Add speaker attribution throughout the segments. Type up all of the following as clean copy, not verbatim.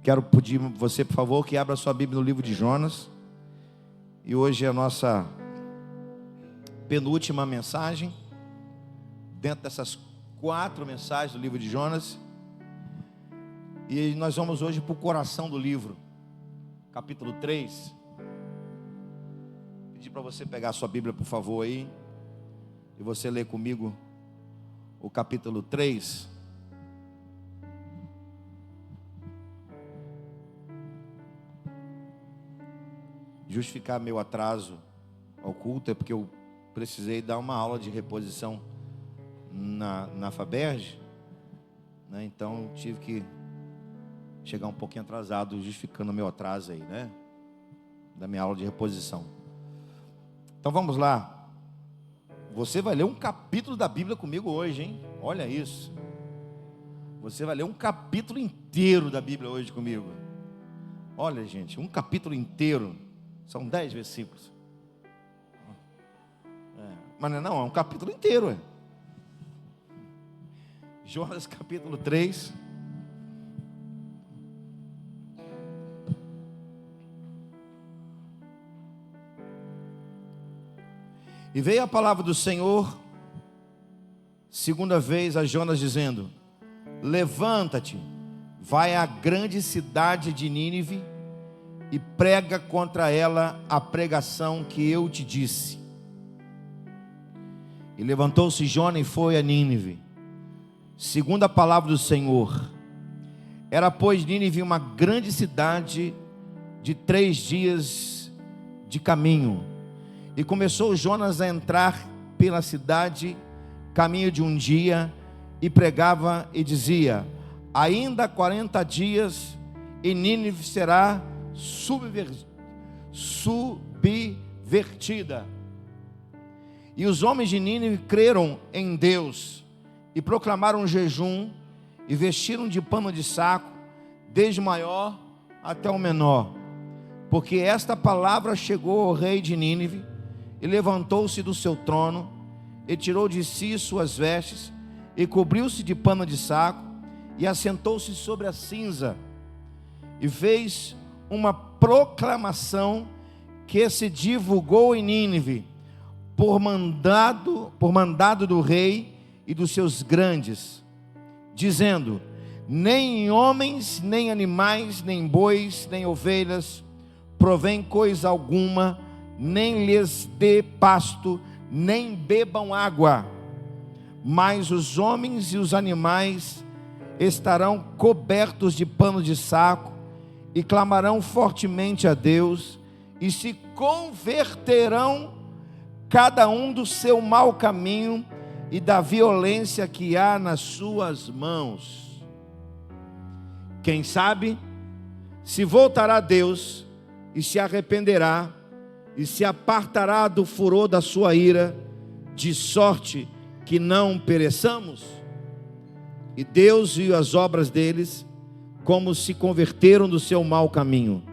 Speaker 1: Quero pedir você, por favor, que abra sua Bíblia no livro de Jonas. E hoje é a nossa penúltima mensagem, dentro dessas 4 mensagens do livro de Jonas. E nós vamos hoje para o coração do livro, capítulo 3. Pedir para você pegar a sua Bíblia, por favor, aí, e você ler comigo o capítulo 3. Justificar meu atraso ao culto é porque eu precisei dar uma aula de reposição na FABERJ, né? Então tive que chegar um pouquinho atrasado, justificando meu atraso aí, né? Da minha aula de reposição. Então vamos lá. Você vai ler um capítulo da Bíblia comigo hoje, hein? Olha isso. Você vai ler um capítulo inteiro da Bíblia hoje comigo. Olha, gente, um capítulo inteiro. São 10 versículos. Mas não, é um capítulo inteiro. Jonas capítulo 3. E veio a palavra do Senhor, segunda vez a Jonas, dizendo: levanta-te, vai à grande cidade de Nínive e prega contra ela a pregação que eu te disse. E levantou-se Jonas e foi a Nínive, segundo a palavra do Senhor. Era, pois, Nínive uma grande cidade de 3 dias de caminho. E começou Jonas a entrar pela cidade, caminho de um dia, e pregava e dizia: ainda 40 dias e Nínive será subvertida. E os homens de Nínive creram em Deus e proclamaram jejum e vestiram de pano de saco, desde o maior até o menor, porque esta palavra chegou ao rei de Nínive. E levantou-se do seu trono e tirou de si suas vestes e cobriu-se de pano de saco e assentou-se sobre a cinza e fez uma proclamação que se divulgou em Nínive por mandado do rei e dos seus grandes, dizendo: nem homens, nem animais, nem bois, nem ovelhas provém coisa alguma, nem lhes dê pasto, nem bebam água, mas os homens e os animais estarão cobertos de pano de saco e clamarão fortemente a Deus e se converterão cada um do seu mau caminho e da violência que há nas suas mãos. Quem sabe se voltará a Deus e se arrependerá e se apartará do furor da sua ira, de sorte que não pereçamos. E Deus viu as obras deles, como se converteram do seu mau caminho,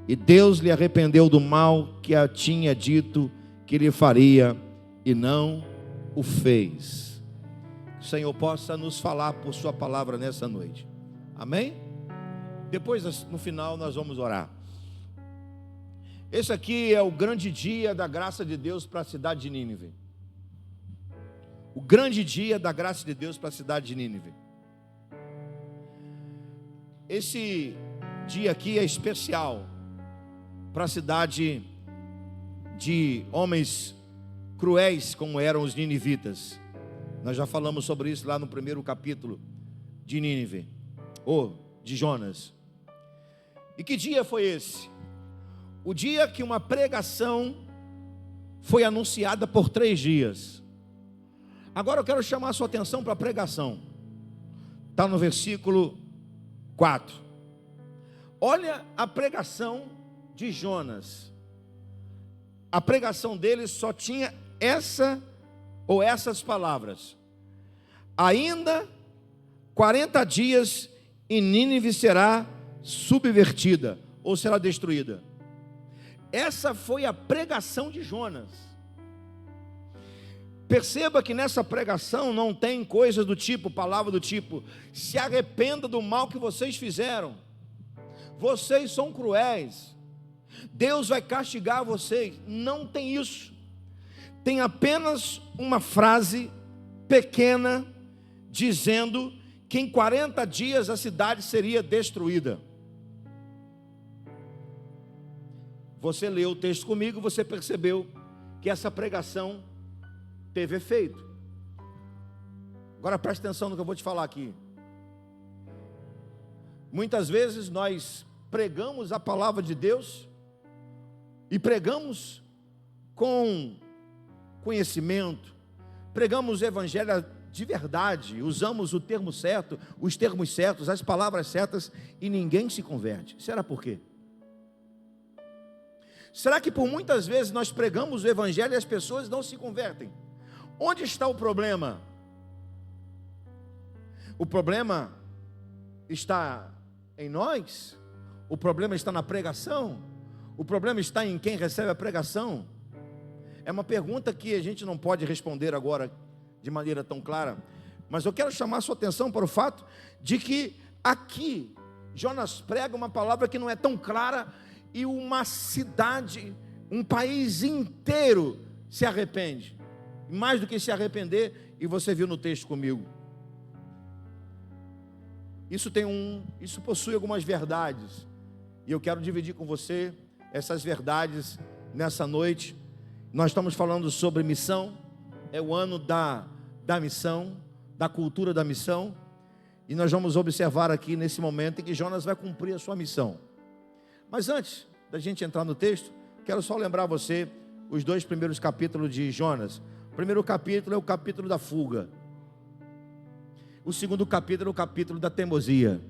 Speaker 1: e Deus lhe arrependeu do mal que a tinha dito que lhe faria, e não o fez. O Senhor possa nos falar por sua palavra nessa noite. Amém? Depois, no final, nós vamos orar. Esse aqui é o grande dia da graça de Deus para a cidade de Nínive. O grande dia da graça de Deus para a cidade de Nínive. Esse dia aqui é especial para a cidade de homens cruéis como eram os ninivitas. Nós já falamos sobre isso lá no primeiro capítulo de Nínive, ou de Jonas. E que dia foi esse? O dia que uma pregação foi anunciada por 3 dias. Agora eu quero chamar a sua atenção para a pregação. Está no versículo 4. Olha a pregação de Jonas. A pregação dele só tinha essas palavras: ainda 40 dias e Nínive será subvertida, ou será destruída. Essa foi a pregação de Jonas. Perceba que nessa pregação não tem coisa do tipo, palavra do tipo: se arrependa do mal que vocês fizeram. vocês são cruéis, Deus vai castigar vocês. Não tem isso. Tem apenas uma frase pequena dizendo que em 40 dias a cidade seria destruída. Você leu o texto comigo, você percebeu que essa pregação teve efeito. Agora preste atenção no que eu vou te falar aqui. Muitas vezes nós pregamos a palavra de Deus e pregamos com conhecimento, pregamos o evangelho de verdade, usamos o termo certo, os termos certos, as palavras certas, e ninguém se converte. Será por quê? Será que por muitas vezes nós pregamos o evangelho e as pessoas não se convertem? Onde está o problema? O problema está em nós? O problema está na pregação? O problema está em quem recebe a pregação? É uma pergunta que a gente não pode responder agora de maneira tão clara, mas eu quero chamar a sua atenção para o fato de que aqui Jonas prega uma palavra que não é tão clara e uma cidade, um país inteiro se arrepende. Mais do que se arrepender, e você viu no texto comigo, isso possui algumas verdades, e eu quero dividir com você essas verdades nessa noite. Nós estamos falando sobre missão, é o ano da missão, da cultura da missão, e nós vamos observar aqui nesse momento em que Jonas vai cumprir a sua missão. Mas antes da gente entrar no texto, quero só lembrar você os 2 primeiros capítulos de Jonas. O primeiro capítulo é o capítulo da fuga. O segundo capítulo é o capítulo da teimosia.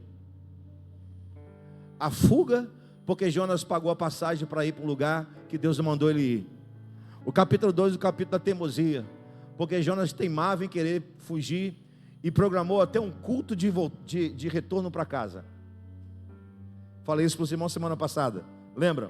Speaker 1: A fuga, porque Jonas pagou a passagem para ir para um lugar que Deus mandou ele ir. O capítulo 2 é o capítulo da teimosia, porque Jonas teimava em querer fugir e programou até um culto de retorno para casa. Falei isso para os irmãos semana passada. Lembram?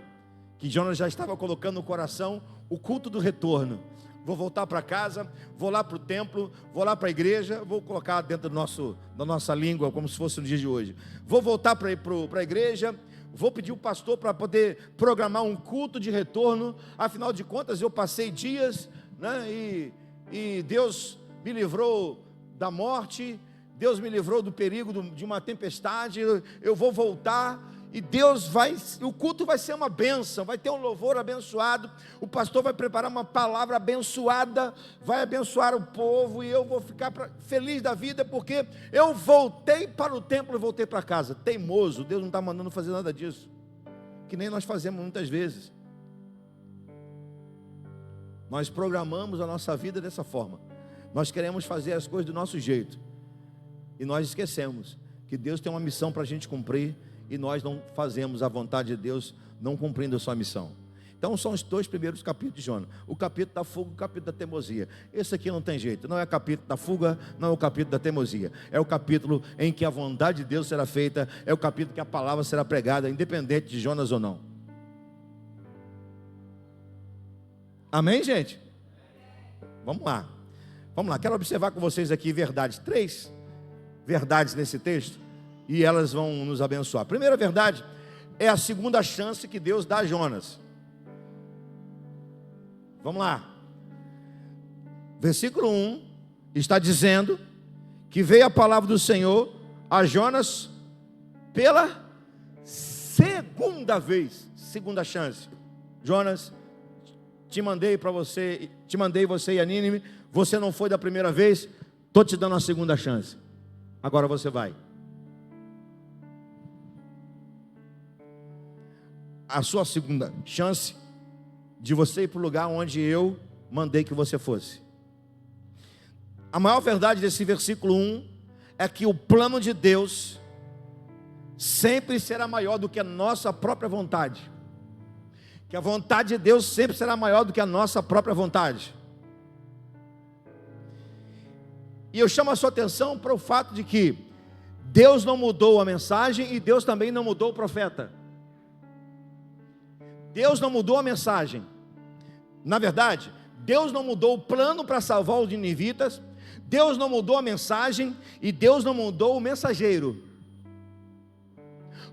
Speaker 1: Que Jonas já estava colocando no coração o culto do retorno. Vou voltar para casa, vou lá para o templo, vou lá para a igreja, vou colocar dentro da nossa língua, como se fosse no dia de hoje. Vou voltar para a igreja, vou pedir o pastor para poder programar um culto de retorno. Afinal de contas, eu passei dias, né, e Deus me livrou da morte, Deus me livrou do perigo de uma tempestade. Eu vou voltar. E o culto vai ser uma bênção, vai ter um louvor abençoado, o pastor vai preparar uma palavra abençoada, vai abençoar o povo, e eu vou ficar feliz da vida, porque eu voltei para o templo e voltei para casa. Teimoso, Deus não está mandando fazer nada disso, que nem nós fazemos muitas vezes. Nós programamos a nossa vida dessa forma, nós queremos fazer as coisas do nosso jeito, e nós esquecemos que Deus tem uma missão para a gente cumprir, e nós não fazemos a vontade de Deus, não cumprindo a sua missão. Então são os 2 primeiros capítulos de Jonas, o capítulo da fuga e o capítulo da teimosia. Esse aqui não tem jeito, não é o capítulo da fuga, não é o capítulo da teimosia, é o capítulo em que a vontade de Deus será feita, é o capítulo que a palavra será pregada, independente de Jonas ou não. Amém, gente? Vamos lá, quero observar com vocês aqui verdades, 3 verdades nesse texto, e elas vão nos abençoar. A primeira verdade é a segunda chance que Deus dá a Jonas. Vamos lá. Versículo 1 está dizendo que veio a palavra do Senhor a Jonas pela segunda vez. Segunda chance. Jonas, te mandei você e Nínive, você não foi da primeira vez, estou te dando a segunda chance. Agora você vai. A sua segunda chance de você ir para o lugar onde eu mandei que você fosse. A maior verdade desse versículo 1 é que o plano de Deus sempre será maior do que a nossa própria vontade. Que a vontade de Deus sempre será maior do que a nossa própria vontade. E eu chamo a sua atenção para o fato de que Deus não mudou a mensagem e Deus também não mudou o profeta. Deus não mudou a mensagem. Na verdade, Deus não mudou o plano para salvar os ninivitas, Deus não mudou a mensagem e Deus não mudou o mensageiro.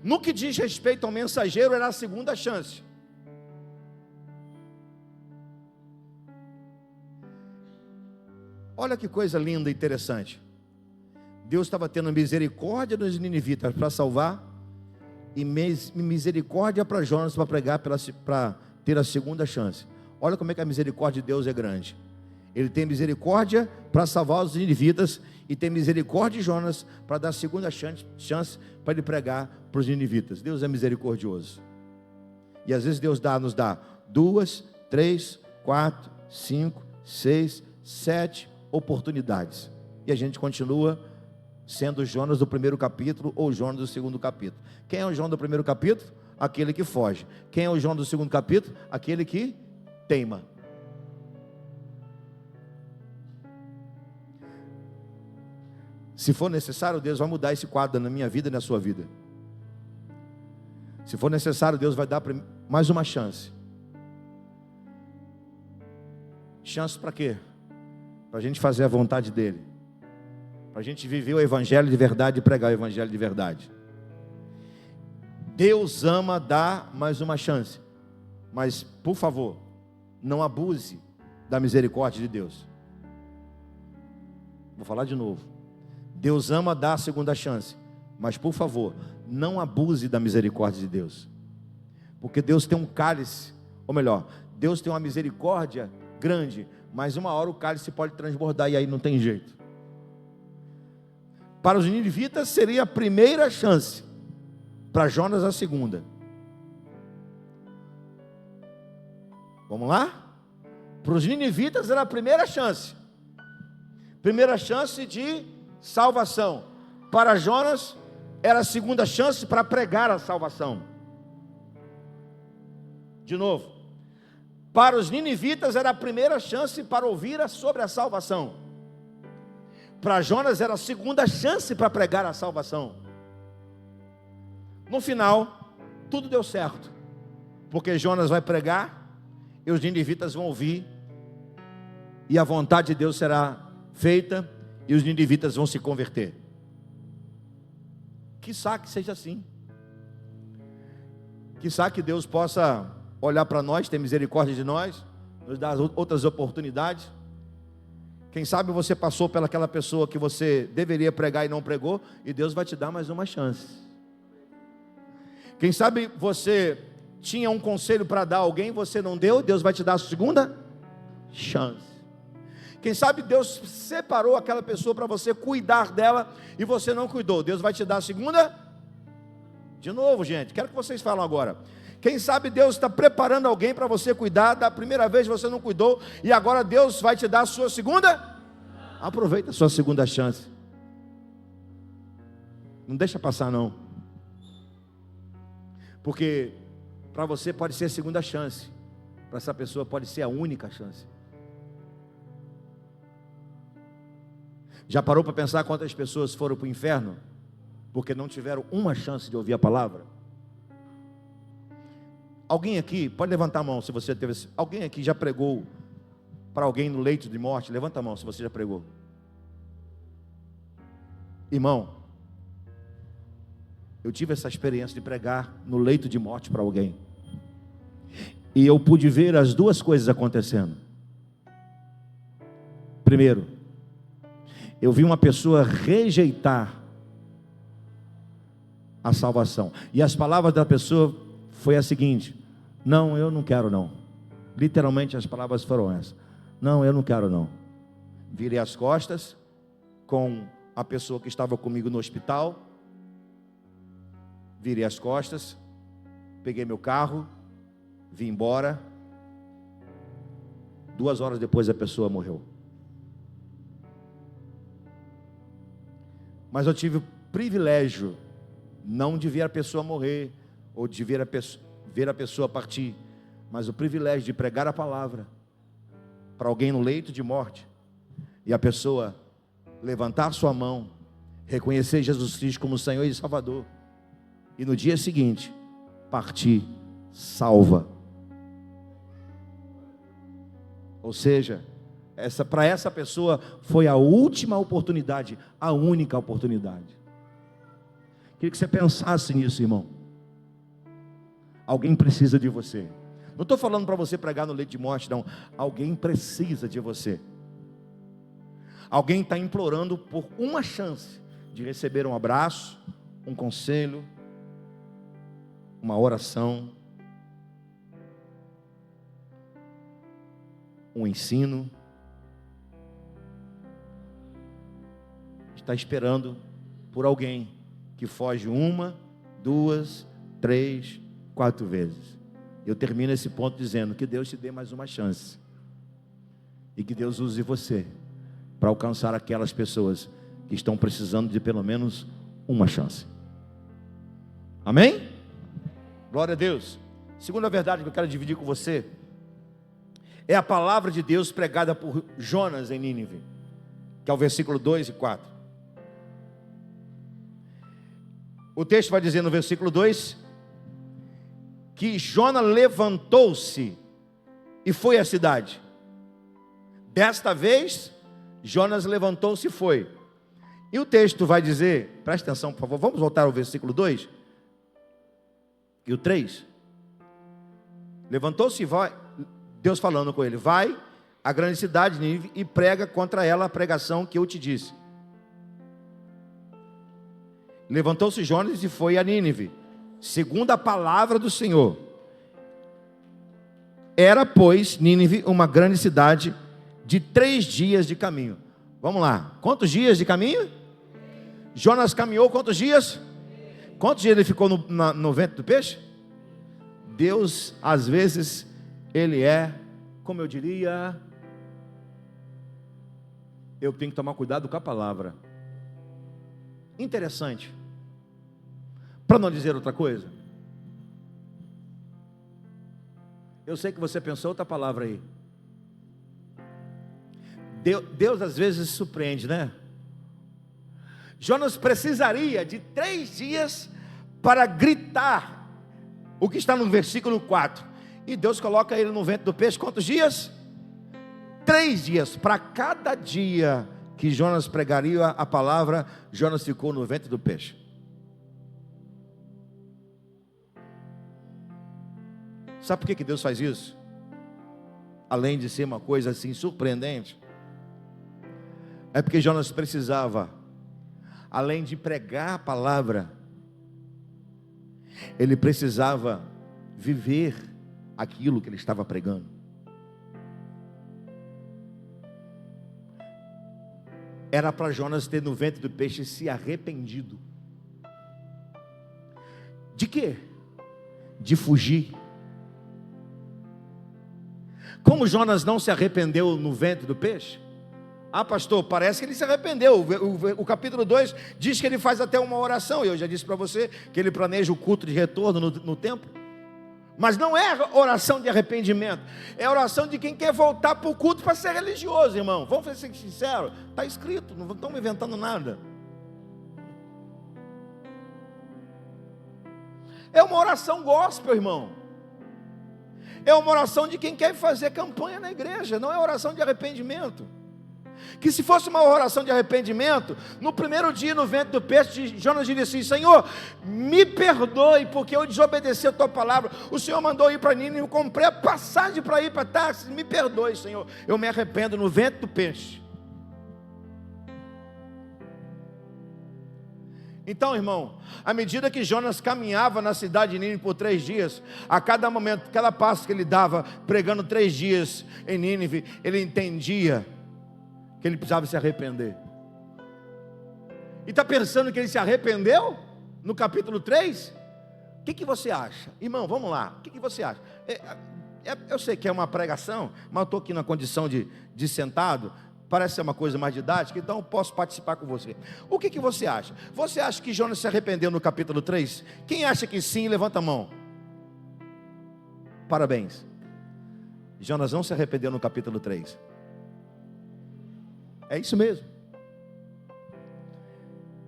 Speaker 1: No que diz respeito ao mensageiro, era a segunda chance. Olha que coisa linda e interessante. Deus estava tendo misericórdia dos ninivitas para salvar, e misericórdia para Jonas para pregar, para ter a segunda chance. Olha como é que a misericórdia de Deus é grande. Ele tem misericórdia para salvar os ninivitas, e tem misericórdia de Jonas para dar a segunda chance para ele pregar para os ninivitas. Deus é misericordioso. E às vezes Deus nos dá 2, 3, 4, 5, 6, 7 oportunidades, e a gente continua sendo Jonas do primeiro capítulo ou Jonas do segundo capítulo. Quem é o Jonas do primeiro capítulo? Aquele que foge. Quem é o Jonas do segundo capítulo? Aquele que teima. Se for necessário, Deus vai mudar esse quadro na minha vida e na sua vida. Se for necessário, Deus vai dar mais uma chance. Chance para quê? Para a gente fazer a vontade dEle, para a gente viver o Evangelho de verdade e pregar o Evangelho de verdade. Deus ama dar mais uma chance, mas, por favor, não abuse da misericórdia de Deus. Vou falar de novo. Deus ama dar a segunda chance, mas, por favor, não abuse da misericórdia de Deus, porque Deus tem um cálice, ou melhor, Deus tem uma misericórdia grande, mas uma hora o cálice pode transbordar, e aí não tem jeito. Para os ninivitas seria a primeira chance, para Jonas a segunda. Vamos lá? Para os ninivitas era a primeira chance de salvação. Para Jonas era a segunda chance para pregar a salvação. De novo, para os ninivitas era a primeira chance para ouvir sobre a salvação. Para Jonas era a segunda chance para pregar a salvação. No final, tudo deu certo, porque Jonas vai pregar e os ninivitas vão ouvir, e a vontade de Deus será feita e os ninivitas vão se converter. Quiçá que seja assim. Quiçá que Deus possa olhar para nós, ter misericórdia de nós, nos dar outras oportunidades. Quem sabe você passou pelaquela pessoa que você deveria pregar e não pregou, e Deus vai te dar mais uma chance. Quem sabe você tinha um conselho para dar a alguém, você não deu, Deus vai te dar a segunda chance. Quem sabe Deus separou aquela pessoa para você cuidar dela, e você não cuidou, Deus vai te dar a segunda. De novo, gente, quero que vocês falem agora. Quem sabe Deus está preparando alguém para você cuidar, da primeira vez você não cuidou, e agora Deus vai te dar a sua segunda. Aproveita a sua segunda chance. Não deixa passar não. Porque para você pode ser a segunda chance, para essa pessoa pode ser a única chance. Já parou para pensar quantas pessoas foram para o inferno porque não tiveram uma chance de ouvir a palavra? Alguém aqui, pode levantar a mão se você teve. Alguém aqui já pregou para alguém no leito de morte? Levanta a mão se você já pregou. Irmão, eu tive essa experiência de pregar no leito de morte para alguém, e eu pude ver as duas coisas acontecendo. Primeiro, eu vi uma pessoa rejeitar a salvação, e as palavras da pessoa foi a seguinte: não, eu não quero não. Literalmente as palavras foram essas: não, eu não quero não. Virei as costas com a pessoa que estava comigo no hospital, virei as costas, peguei meu carro, vim embora. 2 horas depois a pessoa morreu. Mas eu tive o privilégio não de ver a pessoa morrer, ou de ver a pessoa partir, mas o privilégio de pregar a palavra para alguém no leito de morte, e a pessoa levantar sua mão, reconhecer Jesus Cristo como Senhor e Salvador, e no dia seguinte partir salva. Ou seja, para essa pessoa foi a última oportunidade, a única oportunidade. Queria que você pensasse nisso, irmão. Alguém precisa de você. Não estou falando para você pregar no leito de morte, não. Alguém precisa de você. Alguém está implorando por uma chance de receber um abraço, um conselho, uma oração, um ensino. Está esperando por alguém que foge 1, 2, 3, 4 vezes. Eu termino esse ponto dizendo que Deus te dê mais uma chance. E que Deus use você para alcançar aquelas pessoas que estão precisando de pelo menos uma chance. Amém? Glória a Deus. Segunda verdade que eu quero dividir com você é a palavra de Deus pregada por Jonas em Nínive, que é o versículo 2 e 4. O texto vai dizer no versículo 2 que Jonas levantou-se e foi à cidade. Desta vez, Jonas levantou-se e foi. E o texto vai dizer, presta atenção por favor, vamos voltar ao versículo 2 e o 3. Levantou-se e vai, Deus falando com ele: vai à grande cidade de Nínive e prega contra ela a pregação que eu te disse. Levantou-se Jonas e foi a Nínive, segundo a palavra do Senhor. Era, pois, Nínive uma grande cidade de 3 dias de caminho. Vamos lá, quantos dias de caminho? Jonas caminhou quantos dias? Quantos dias ele ficou no ventre do peixe? Deus, às vezes, Ele é, como eu diria, eu tenho que tomar cuidado com a palavra. Interessante. Para não dizer outra coisa, eu sei que você pensou outra palavra aí. Deus às vezes surpreende, né? Jonas precisaria de 3 dias para gritar o que está no versículo 4. E Deus coloca ele no ventre do peixe, quantos dias? 3 dias. Para cada dia que Jonas pregaria a palavra, Jonas ficou no ventre do peixe. Sabe por que Deus faz isso? Além de ser uma coisa assim surpreendente, é porque Jonas precisava, além de pregar a palavra, ele precisava viver aquilo que ele estava pregando. Era para Jonas ter no ventre do peixe se arrependido. De quê? De fugir. Como Jonas não se arrependeu no ventre do peixe? Ah, pastor, parece que ele se arrependeu. O capítulo 2 diz que ele faz até uma oração. E eu já disse para você que ele planeja o culto de retorno no templo. Mas não é oração de arrependimento. É oração de quem quer voltar para o culto para ser religioso, irmão. Vamos ser sinceros. Está escrito, não estamos inventando nada. É uma oração gospel, irmão. É uma oração de quem quer fazer campanha na igreja. Não é oração de arrependimento. Que se fosse uma oração de arrependimento, no primeiro dia no ventre do peixe, Jonas diria assim: Senhor, me perdoe porque eu desobedeci a tua palavra. O Senhor mandou ir para Nínive, eu comprei a passagem para ir para Tarsis. Me perdoe, Senhor, eu me arrependo no ventre do peixe. Então, irmão, à medida que Jonas caminhava na cidade de Nínive por 3 dias, a cada momento, cada passo que ele dava, pregando 3 dias em Nínive, ele entendia que ele precisava se arrepender. E está pensando que ele se arrependeu? No capítulo 3? O que você acha? Irmão, vamos lá, o que você acha? Eu sei que é uma pregação, mas eu estou aqui na condição de sentado. Parece ser uma coisa mais didática, então eu posso participar com você. O que você acha? Você acha que Jonas se arrependeu no capítulo 3? Quem acha que sim, levanta a mão. Parabéns. Jonas não se arrependeu no capítulo 3. É isso mesmo.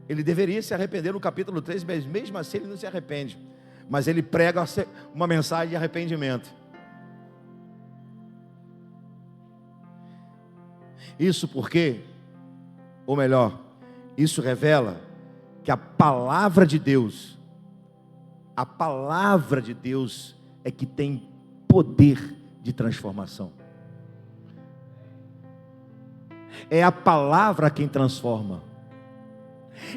Speaker 1: Ele deveria se arrepender no capítulo 3, mas mesmo assim ele não se arrepende. Mas ele prega uma mensagem de arrependimento. Isso porque, ou melhor, isso revela que a palavra de Deus é que tem poder de transformação. É a palavra quem transforma.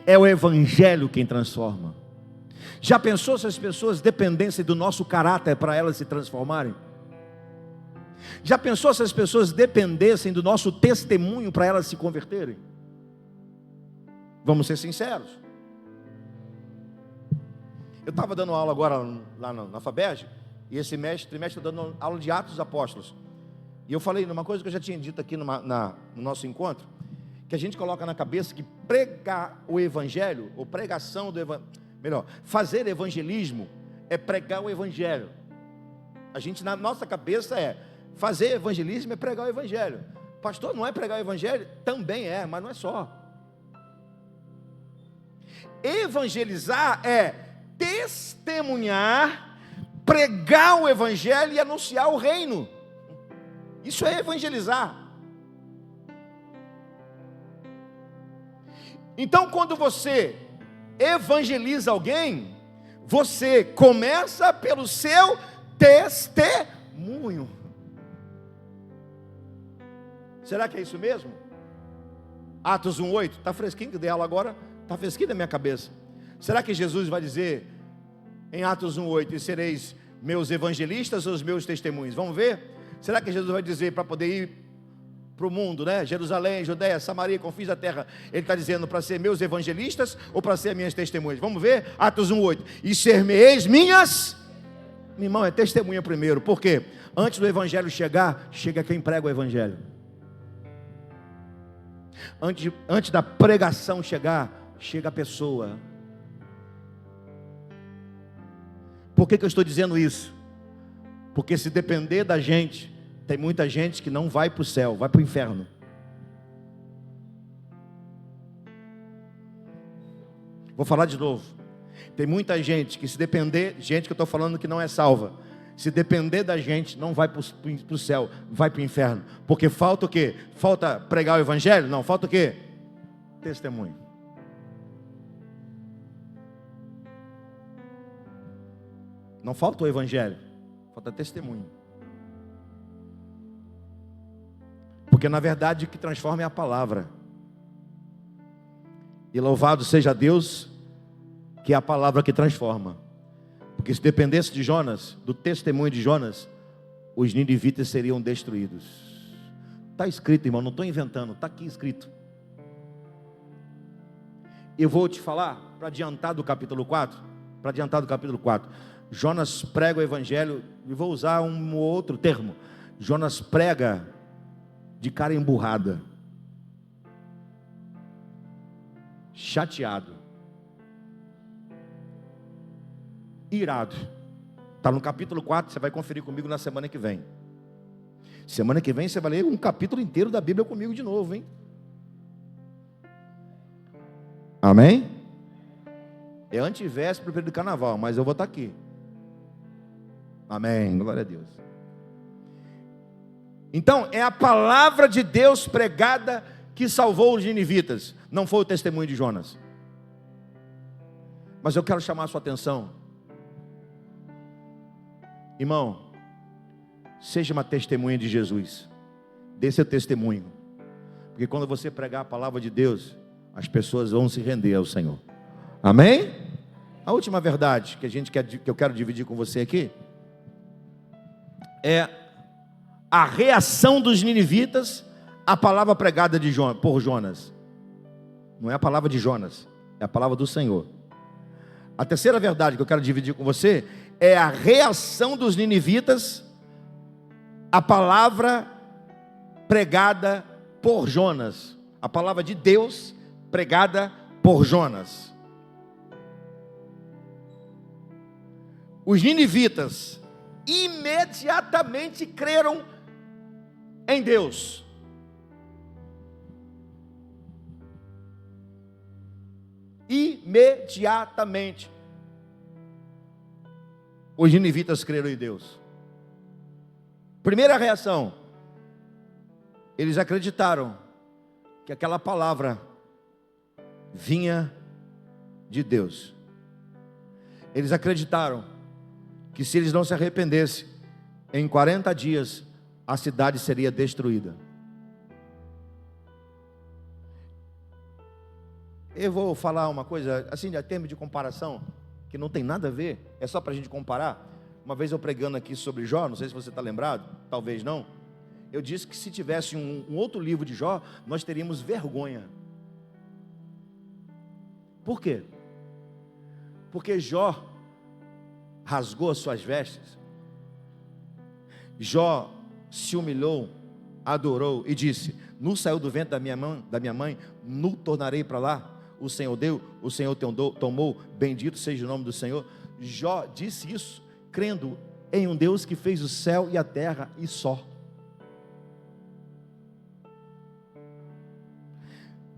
Speaker 1: É o evangelho quem transforma. Já pensou se as pessoas dependessem do nosso caráter para elas se transformarem? Já pensou se as pessoas dependessem do nosso testemunho para elas se converterem? Vamos ser sinceros. Eu estava dando aula agora lá na FABERJ, e esse trimestre estou dando aula de Atos dos Apóstolos. E eu falei numa coisa que eu já tinha dito aqui no nosso encontro, que a gente coloca na cabeça que pregar o evangelho, ou pregação do evangelho, melhor, fazer evangelismo é pregar o evangelho. A gente, na nossa cabeça, fazer evangelismo é pregar o evangelho. Pastor, não é pregar o evangelho? Também é, mas não é só. Evangelizar é testemunhar, pregar o evangelho e anunciar o reino. Isso é evangelizar. Então, quando você evangeliza alguém, você começa pelo seu testemunho. Será que é isso mesmo? Atos 1:8, está fresquinho que dei aula agora, está fresquinho na minha cabeça. Será que Jesus vai dizer em Atos 1:8, e sereis meus evangelistas ou os meus testemunhos? Vamos ver? Será que Jesus vai dizer para poder ir para o mundo, né? Jerusalém, Judeia, Samaria, confins da terra, ele está dizendo para ser meus evangelistas ou para ser minhas testemunhas? Vamos ver? Atos 1:8, e ser-me-eis minhas, meu irmão, é testemunha primeiro. Por quê? Antes do evangelho chegar, chega quem prega o evangelho. Antes da pregação chegar, chega a pessoa. Por que eu estou dizendo isso? Porque se depender da gente, tem muita gente que não vai para o céu, vai para o inferno. Vou falar de novo. Tem muita gente que, se depender, gente que eu estou falando que não é salva, se depender da gente, não vai para o céu, vai para o inferno. Porque falta o quê? Falta pregar o evangelho? Não, falta o quê? Testemunho. Não falta o evangelho, falta testemunho. Porque na verdade o que transforma é a palavra. E louvado seja Deus, que é a palavra que transforma. Porque se dependesse de Jonas, do testemunho de Jonas, os ninivitas seriam destruídos. Está escrito, irmão, não estou inventando, está aqui escrito. Eu vou te falar, para adiantar do capítulo 4, Jonas prega o evangelho, e vou usar um outro termo. Jonas prega de cara emburrada, chateado, irado. Está no capítulo 4, você vai conferir comigo na semana que vem. Semana que vem você vai ler um capítulo inteiro da Bíblia comigo de novo, hein? Amém? É antivéspera do período do carnaval, mas eu vou estar aqui. Amém, glória a Deus. Então, é a palavra de Deus pregada que salvou os ninivitas, não foi o testemunho de Jonas. Mas eu quero chamar a sua atenção. Irmão, seja uma testemunha de Jesus. Dê seu testemunho. Porque quando você pregar a palavra de Deus, as pessoas vão se render ao Senhor. Amém? A última verdade que eu quero dividir com você aqui é a reação dos ninivitas à palavra pregada por Jonas. Não é a palavra de Jonas, é a palavra do Senhor. A terceira verdade que eu quero dividir com você é a reação dos ninivitas à palavra pregada por Jonas. A palavra de Deus pregada por Jonas. Os ninivitas imediatamente creram em Deus. Imediatamente. Os ninivitas creram em Deus. Primeira reação, eles acreditaram que aquela palavra vinha de Deus. Eles acreditaram que se eles não se arrependessem, em 40 dias a cidade seria destruída. Eu vou falar uma coisa, assim, a termo de comparação, que não tem nada a ver, é só para a gente comparar. Uma vez eu pregando aqui sobre Jó, não sei se você está lembrado, talvez não. Eu disse que se tivesse um outro livro de Jó, nós teríamos vergonha. Por quê? Porque Jó rasgou as suas vestes. Jó se humilhou, adorou e disse: nu saiu do ventre da minha mãe, nu tornarei para lá. O Senhor deu, o Senhor tomou, bendito seja o nome do Senhor. Jó disse isso, crendo em um Deus que fez o céu e a terra e só.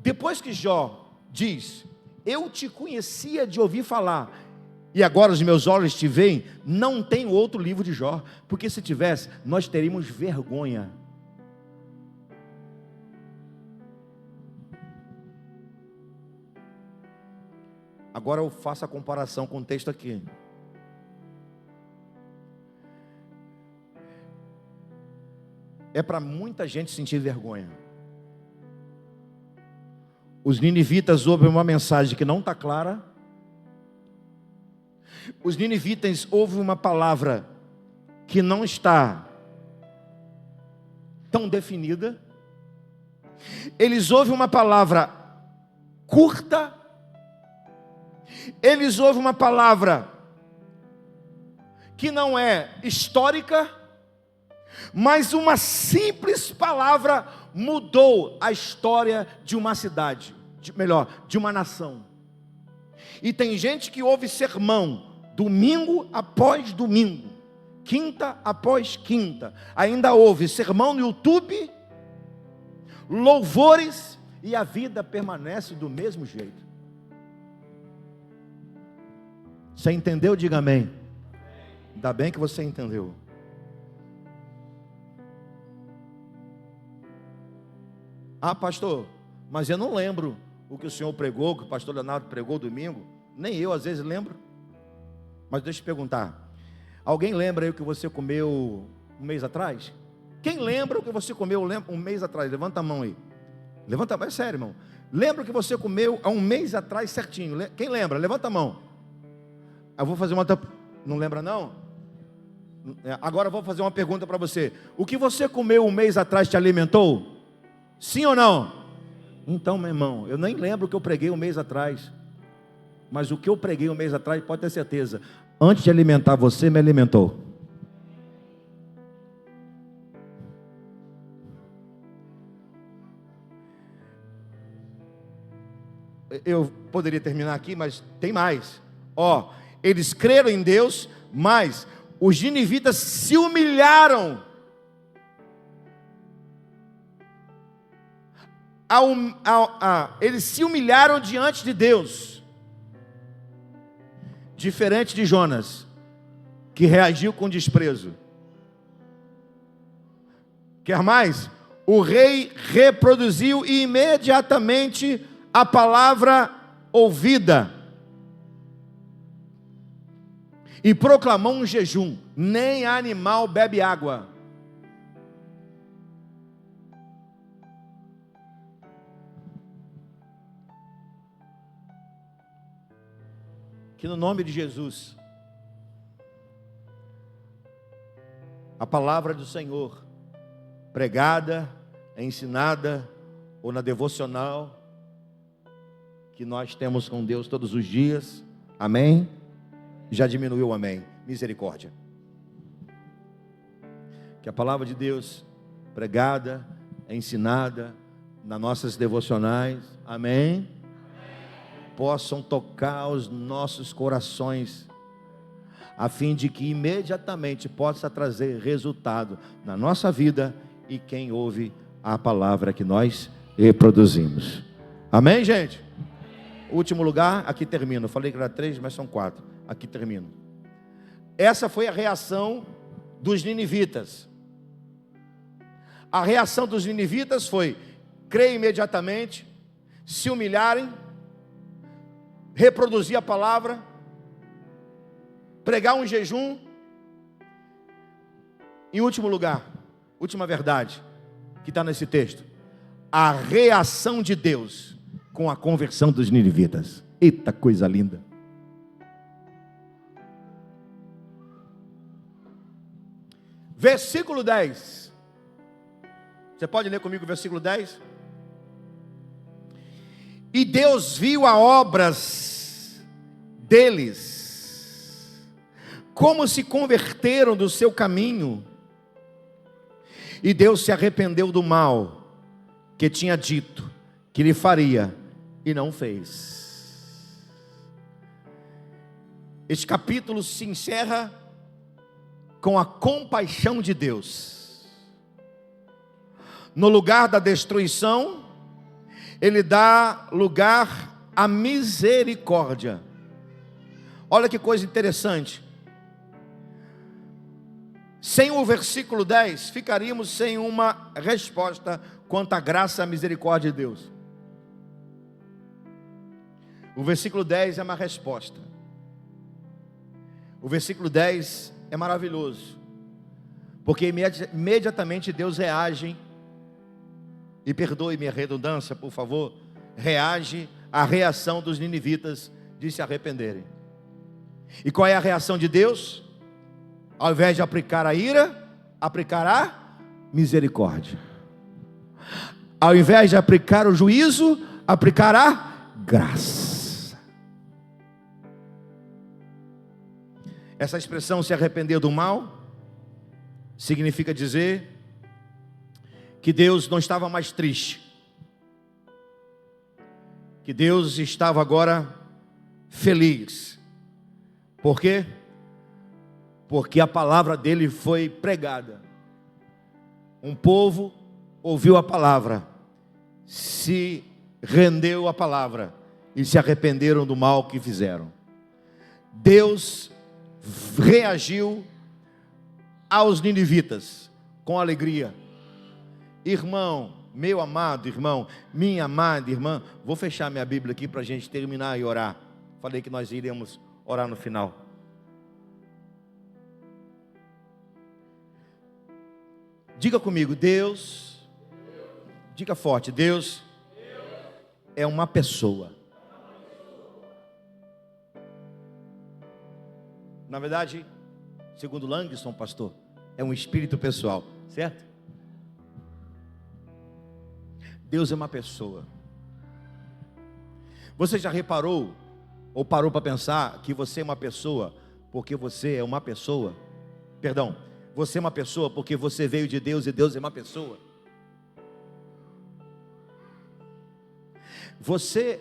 Speaker 1: Depois que Jó diz: eu te conhecia de ouvir falar, e agora os meus olhos te veem, não tem outro livro de Jó, porque se tivesse, nós teríamos vergonha. Agora eu faço a comparação com o texto aqui. É para muita gente sentir vergonha. Os ninivitas ouvem uma mensagem que não está clara. Os ninivitas ouvem uma palavra que não está tão definida. Eles ouvem uma palavra curta. Eles ouvem uma palavra que não é histórica, mas uma simples palavra mudou a história de uma cidade, de uma nação. E tem gente que ouve sermão domingo após domingo, quinta após quinta, ainda ouve sermão no YouTube, louvores, e a vida permanece do mesmo jeito. Você entendeu? Diga amém. Ainda bem que você entendeu. Ah, pastor, mas eu não lembro o que o senhor pregou, o que o pastor Leonardo pregou domingo. Nem eu às vezes lembro. Mas deixa eu te perguntar, alguém lembra aí o que você comeu um mês atrás? Quem lembra o que você comeu um mês atrás? Levanta a mão aí. Levanta a mão, é sério, irmão. Lembra o que você comeu há um mês atrás certinho? Quem lembra? Levanta a mão. Eu vou fazer uma... Não lembra não? Agora eu vou fazer uma pergunta para você. O que você comeu um mês atrás te alimentou? Sim ou não? Então, meu irmão, eu nem lembro o que eu preguei um mês atrás. Mas o que eu preguei um mês atrás, pode ter certeza, antes de alimentar você, me alimentou. Eu poderia terminar aqui, mas tem mais. Eles creram em Deus, mas os ninivitas se humilharam eles se humilharam diante de Deus, diferente de Jonas, que reagiu com desprezo. Quer mais? O rei reproduziu imediatamente a palavra ouvida e proclamou um jejum. Nem animal bebe água. Que no nome de Jesus, a palavra do Senhor, pregada, ensinada, ou na devocional, que nós temos com Deus todos os dias, amém? Já diminuiu, amém? Misericórdia. Que a palavra de Deus, pregada, ensinada, nas nossas devocionais, amém? Possam tocar os nossos corações, a fim de que imediatamente possa trazer resultado na nossa vida e quem ouve a palavra que nós reproduzimos. Amém, gente? Último lugar, aqui termino. Eu falei que era 3, mas são 4. Aqui termino. Essa foi a reação dos ninivitas. A reação dos ninivitas foi crer imediatamente, se humilharem, reproduzir a palavra, pregar um jejum. Em último lugar, última verdade que está nesse texto: a reação de Deus com a conversão dos ninivitas. Eita coisa linda! Versículo 10. Você pode ler comigo o versículo 10? E Deus viu as obras deles, como se converteram do seu caminho, e Deus se arrependeu do mal que tinha dito que lhe faria, e não fez. Este capítulo se encerra com a compaixão de Deus. No lugar da destruição, Ele dá lugar à misericórdia. Olha que coisa interessante. Sem o versículo 10, ficaríamos sem uma resposta quanto à graça e à misericórdia de Deus. O versículo 10 é uma resposta. O versículo 10 é maravilhoso, porque imediatamente Deus reage, e perdoe minha redundância, por favor, reage à reação dos ninivitas de se arrependerem. E qual é a reação de Deus? Ao invés de aplicar a ira, aplicará misericórdia. Ao invés de aplicar o juízo, aplicará graça. Essa expressão, se arrepender do mal, significa dizer que Deus não estava mais triste, que Deus estava agora feliz. Por quê? Porque a palavra dele foi pregada. Um povo ouviu a palavra, se rendeu à palavra e se arrependeram do mal que fizeram. Deus reagiu aos ninivitas com alegria. Irmão, meu amado irmão, minha amada irmã, vou fechar minha Bíblia aqui para a gente terminar e orar. Falei que nós iríamos orar no final. Diga comigo, Deus, diga forte, Deus é uma pessoa. Na verdade, segundo Langston, pastor, é um espírito pessoal, certo? Deus é uma pessoa. Você já reparou, ou parou para pensar, que você é uma pessoa porque você é uma pessoa? Perdão, você é uma pessoa porque você veio de Deus e Deus é uma pessoa. Você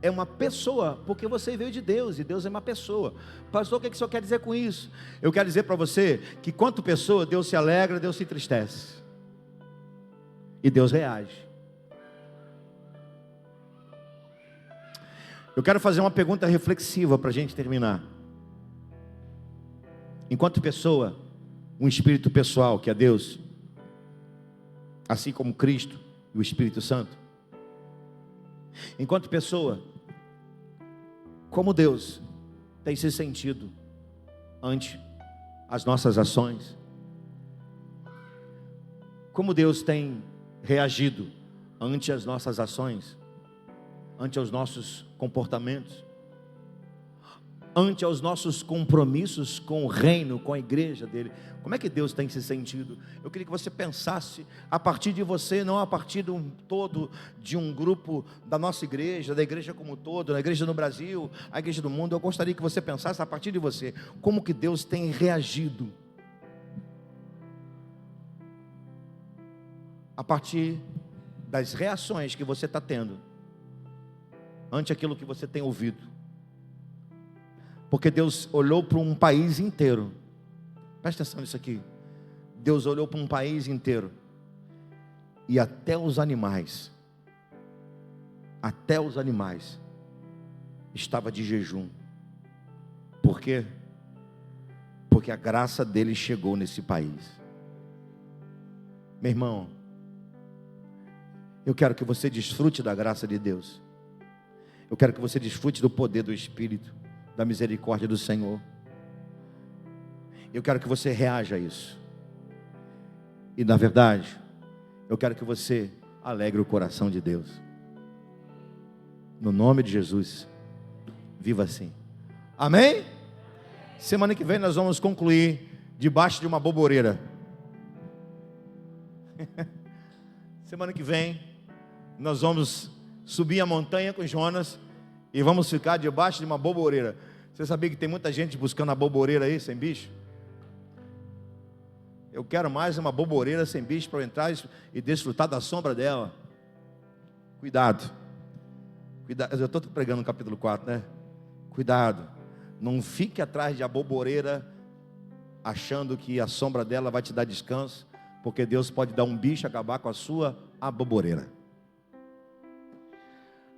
Speaker 1: é uma pessoa porque você veio de Deus e Deus é uma pessoa. Pastor, o que o senhor quer dizer com isso? Eu quero dizer para você que quanto pessoa, Deus se alegra, Deus se entristece e Deus reage. Eu quero fazer uma pergunta reflexiva para a gente terminar. Enquanto pessoa, um espírito pessoal que é Deus, assim como Cristo e o Espírito Santo, enquanto pessoa, como Deus tem se sentido ante as nossas ações, como Deus tem reagido ante as nossas ações, ante os nossos comportamentos, ante os nossos compromissos com o reino, com a igreja dele. Como é que Deus tem se sentido? Eu queria que você pensasse a partir de você, não a partir de um todo, de um grupo da nossa igreja, da igreja como um todo, da igreja no Brasil, a igreja do mundo. Eu gostaria que você pensasse a partir de você, como que Deus tem reagido a partir das reações que você está tendo ante aquilo que você tem ouvido. Porque Deus olhou para um país inteiro. Presta atenção nisso aqui. Deus olhou para um país inteiro. E até os animais estava de jejum. Por quê? Porque a graça dele chegou nesse país. Meu irmão, eu quero que você desfrute da graça de Deus. Eu quero que você desfrute do poder do Espírito, da misericórdia do Senhor. Eu quero que você reaja a isso. E na verdade, eu quero que você alegre o coração de Deus. No nome de Jesus, viva assim. Amém? Semana que vem nós vamos concluir debaixo de uma boboreira. Semana que vem nós vamos subir a montanha com Jonas e vamos ficar debaixo de uma boboreira. Você sabia que tem muita gente buscando a boboreira aí, sem bicho? Eu quero mais uma boboreira sem bicho para eu entrar e desfrutar da sombra dela. Cuidado. Cuidado. Eu estou pregando no capítulo 4, né? Cuidado. Não fique atrás de a boboreira achando que a sombra dela vai te dar descanso, porque Deus pode dar um bicho e acabar com a sua aboboreira.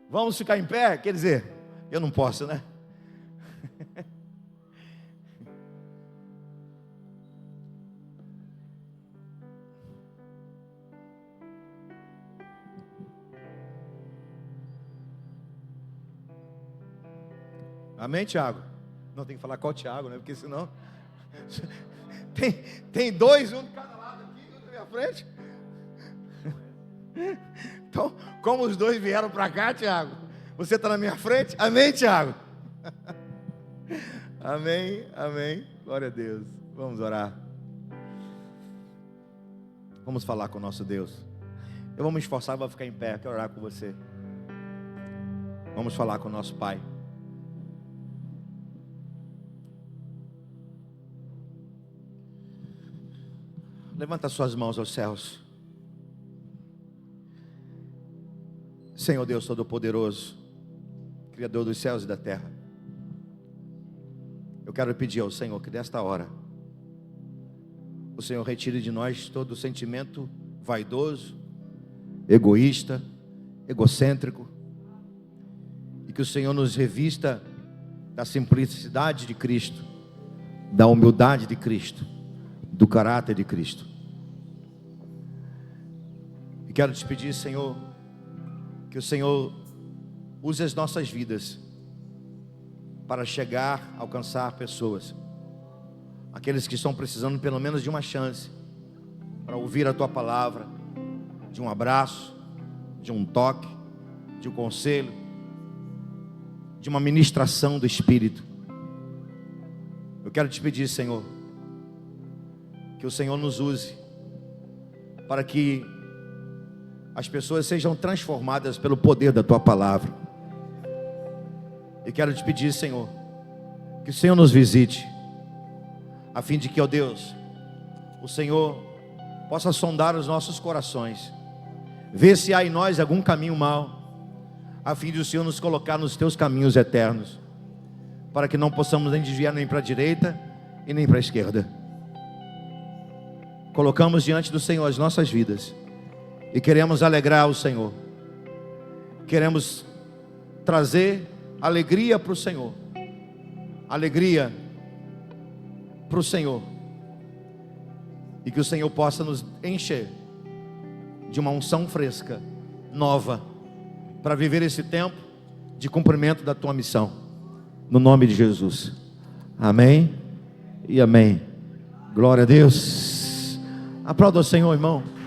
Speaker 1: Vamos ficar em pé? Quer dizer, eu não posso, né? Amém, Tiago? Não tem que falar qual Tiago, né? Porque senão tem dois, um de cada lado aqui, um na minha frente. Então, como os dois vieram para cá, Tiago, você está na minha frente? Amém, Tiago? Amém, amém. Glória a Deus. Vamos orar. Vamos falar com o nosso Deus. Eu vou me esforçar, vou ficar em pé, quero orar com você. Vamos falar com o nosso Pai. Levanta suas mãos aos céus. Senhor Deus Todo-Poderoso, Criador dos céus e da terra, eu quero pedir ao Senhor que nesta hora o Senhor retire de nós todo sentimento vaidoso, egoísta, egocêntrico, e que o Senhor nos revista da simplicidade de Cristo, da humildade de Cristo, do caráter de Cristo. E quero te pedir, Senhor, que o Senhor use as nossas vidas para chegar, alcançar pessoas, aqueles que estão precisando pelo menos de uma chance para ouvir a Tua palavra, de um abraço, de um toque, de um conselho, de uma ministração do Espírito. Eu quero te pedir, Senhor, que o Senhor nos use para que as pessoas sejam transformadas pelo poder da Tua palavra. E quero te pedir, Senhor, que o Senhor nos visite, a fim de que, ó Deus, o Senhor possa sondar os nossos corações, ver se há em nós algum caminho mau, a fim de o Senhor nos colocar nos Teus caminhos eternos, para que não possamos nem desviar nem para a direita e nem para a esquerda. Colocamos diante do Senhor as nossas vidas e queremos alegrar o Senhor, queremos trazer alegria para o Senhor, alegria para o Senhor, e que o Senhor possa nos encher de uma unção fresca, nova, para viver esse tempo de cumprimento da Tua missão, no nome de Jesus. Amém e amém. Glória a Deus. Aplauda o Senhor, irmão.